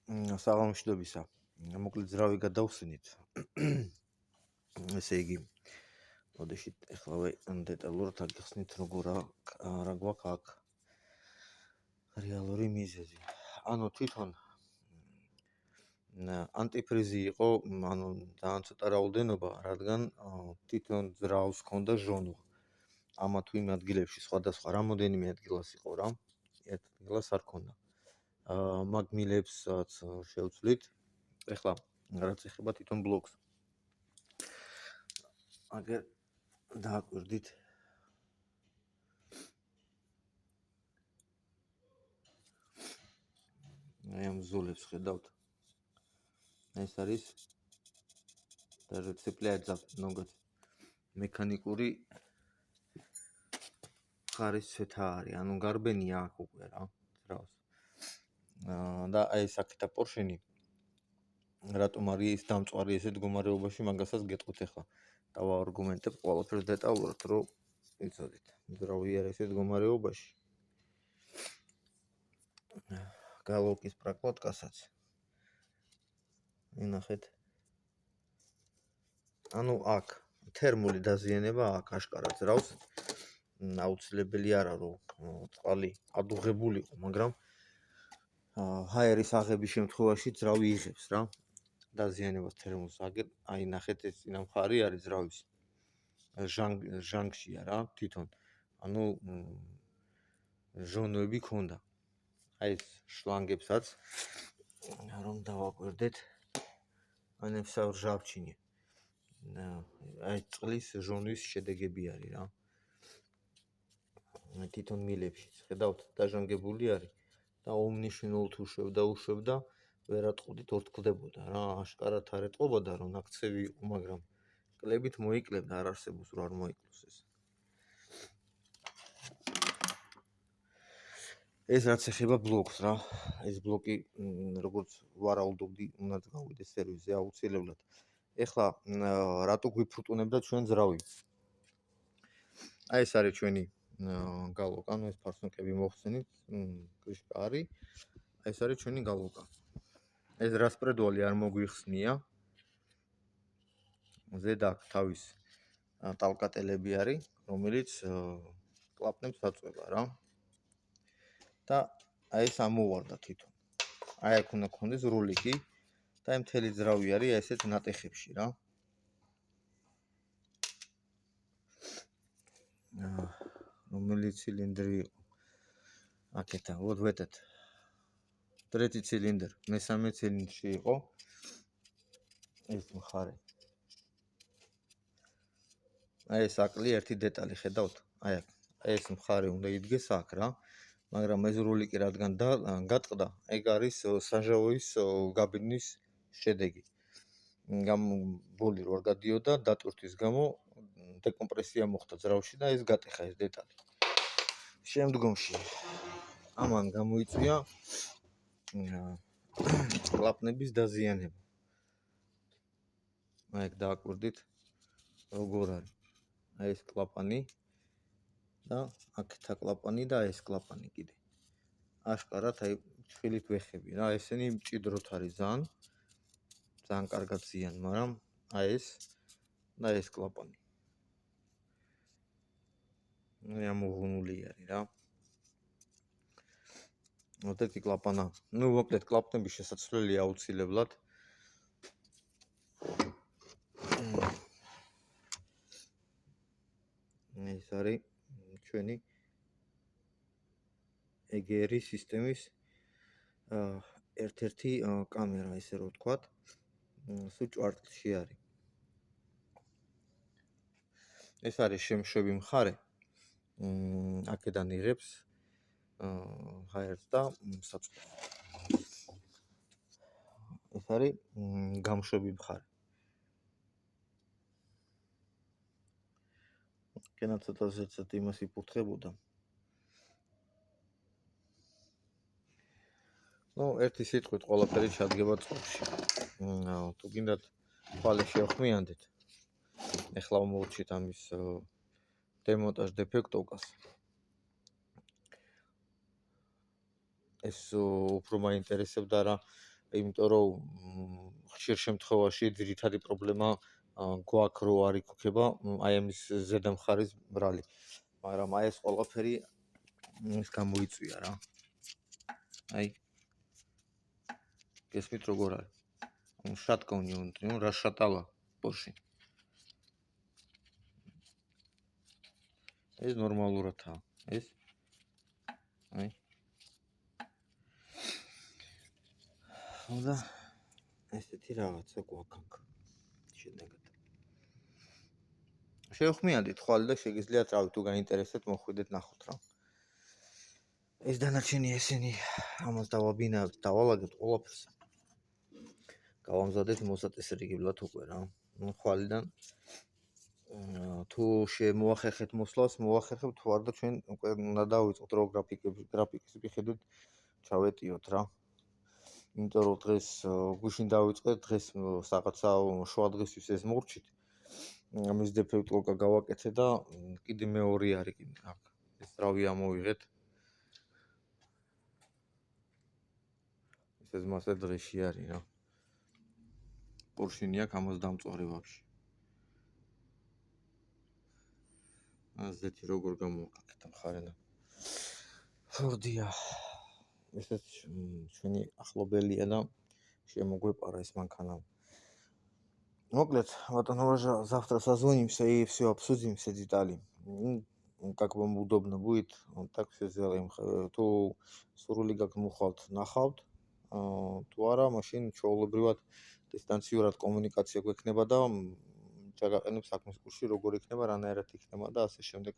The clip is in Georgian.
საღამოშობისა. მოკლედ ძრავი გადავხსნით. ესე იგი, მოდეშით ეხლავე დეტალურად აგიხსნით როგორ რა გვაქვს აქ რეალური მიზეზი. ანუ თვითონ ანტიფრიზი იყო, ანუ ძალიან ცოტა რაოდენობა, რადგან თვითონ ძრავს ჰქონდა ჟონვა. ამა თუ იმ ადგილებში სხვადასხვა რამოდენიმე ადგილას იყო რა. ერთ ადგილას არ ქონდა. მაგმილებსაც შევცვლით. ეხლა რაც ეხება თვითონ ბლოკს. აგერ დააკვირდით. აი ამ ზოლებს ხედავთ. ეს არის даже цепляется ноготь. მექანიკური ხარის ცვეთა არის, ანუ გარბენია აქ უკვე რა, ძრავს. და აი ეს აქეთა პორშენი რატომ არის ის დამწვარი ესეთ მდგომარეობაში, მაგასაც გეტყვით ახლა. დავარგუმენტებ ყველაფერს დეტალურად, რომ იცოდეთ. ძრავი არის ესეთ მდგომარეობაში. გალოკის პრაკლატკასაც. ნახეთ. ანუ აქ თერმული დაზიანება აქ აშკარად ძრავს. აუცილებელი არა რომ წყალი ადუღებულიყო, მაგრამ ჰაერის აღების შემთხვევაში ძრავი იღებს რა. დაზიანებას თერმულს. აი ნახეთ ეს წინა მხარი არის ძრავის. ჟანგშია რა თვითონ. ანუ ჟონვები ქონდა. აი ეს შლანგებსაც რომ დავაკვირდეთ. ანებსა ჟავჩინი. აი წყლის ჟონვის შედეგები არის რა. თვითონ მილებში ხედავთ დაჟანგებული არის და უმნიშვნელო თუ უშვებდა ვერატყუდით ორთქლდებოდა რა. აშკარად არ ეტყობოდა რომ აქცევი იყო, მაგრამ კლებით მოიკლებდა, არ არსებობს რომ არ მოიკლოს ეს. ეს რაც ეხება ბლოკს რა. ეს ბლოკი როგორც ვარაუდობდი, უნდა გავიდეს სერვისზე აუცილებლად. ეხლა რატო გვიფრუტუნებდა ჩვენ ძრავი? აი ეს არის ჩვენი გალოკა, ანუ ეს ფარსონკები მოხსენით, კრიშკა არის. ეს არის ჩვენი გალოკა. ეს რასპრედვალი არ მოგვიხსნია. ზედა აქ თავის ტალკატელები არის, რომელიც კლაპნებს აწვება რა. და აი ეს ამოვარდა თვითონ. აი აქ უნდა გქონდეს როლიკი და აი მთელი ძრავი არის ესეთ ნატეხებში რა. რომელი ცილინდრი იყო? აქეთა, вот в этот. третий цилиндр, მესამე ცილინდრში იყო. ეს მხარე. აი ეს აკლი ერთი დეტალი ხედავთ? აი აქ. ეს მხარე უნდა იდგეს აქ რა. მაგრამ ეს როლიკი რადგან გატყდა, ეგ არის საჟავოის გაბედნის შედეგი. ბოლი რო არ გადიოდა, დატვირთვის გამო დეკომპრესია მოხდა ძრავში და ეს გატეხა ეს დეტალი. შემდგომში ამან გამოიწვია კლაპნების დაზიანება. აი ეგ დააკვირდით როგორ არის. აი ეს კლაპანი და აქეთა კლაპანი და ეს კლაპანი კიდე. აშკარად აი ჩხილით ვეხები რა, ესენი მჭიდროთ არის ძალიან კარგად ზიან, მაგრამ აი ეს და ეს კლაპანი. ამოღუნული არის რა. вот эти клапана. ну მოკლედ კლაპნების შესაცვლელი აუცილებლად. ეს არის ჩვენი EGR სისტემის ერთ-ერთი კამერა, ესე რომ ვთქვათ. სუჭვარტლში არის. ეს არის შემშვები მხარე. აქედან იღებს ჰაერს და საწყობს. ეს არის გამშვები მხარე. კენა ცოტა იმას იფურთხებოდა. ну ერთი სიტყვით ყველაფერი ჩადგება წყალში. თუ გინდათ თვალე შევხმიანდეთ. ეხლა მოვუჩით ამის დემონტაჟ დეფექტოვკას. ეს უფრო მაინტერესებდა რა იმიტომ რომ ხშირ შემთხვევაში ძირითადი პრობლემა გვაქვს რო არ იქნება აი ამის ზედა მხარის ბრალი. მაგრამ აი ეს ყველაფერი ის გამოიწვია რა. აი გესმით როგორ არის? შატკონი ნუ რა შატალა პორში. ეს ნორმალურადაა. ეს აი ხოდა ესეთი რაღაცა გვაქვს შედეგად. შევხმიანდით ხვალ და შეგიძლიათ რავი თუ გაინტერესებთ მოხვიდეთ ნახოთ რა. ეს დანარჩენი ესენი ამას დავაბინავთ, დავალაგეთ ყველაფერს. გავამზადეთ მოსაწესრიგებლად უკვე რა. ნუ ხვალიდან თუ შემოახერხეთ მოსლას, მოახერხებთ თუ არა და ჩვენ უკვე უნდა დავიწყოთ რო გრაფიკის მიხედვით ჩავეტიოთ რა. იმიტომ რომ დღეს გუშინ დავიწყეთ, დღეს რაღაცა შუა დღესთვის ეს მორჩით. ამის დეფექტ ლოკა გავაკეთე და კიდე მეორე არის კიდე აქ. ეს რავი ამოვიღეთ. ეს მასე დღეში არის რა. პორშინი აქვს ამას დამწვარე ვაფშე. ასეთი როგორ გამოვაკეთეთ მხარენა. ფორდია. ესეც ჩვენი ახლობელია და შემოგვეპარა ეს მანქანა. Моклет, вот оно уже завтра созвонимся и все обсудим, все детали. Как вам удобно будет, вот так все сделаем. То სურვილი გაქვს მოხვალთ ნახავთ. თუ არა, მაშინ ჩვეულებრივად დისტანციურად კომუნიკაცია გვექნება და ჩაგაყენებ საქმის კურსში როგორ იქნება, რანაირად იქნება და ასე შემდეგ.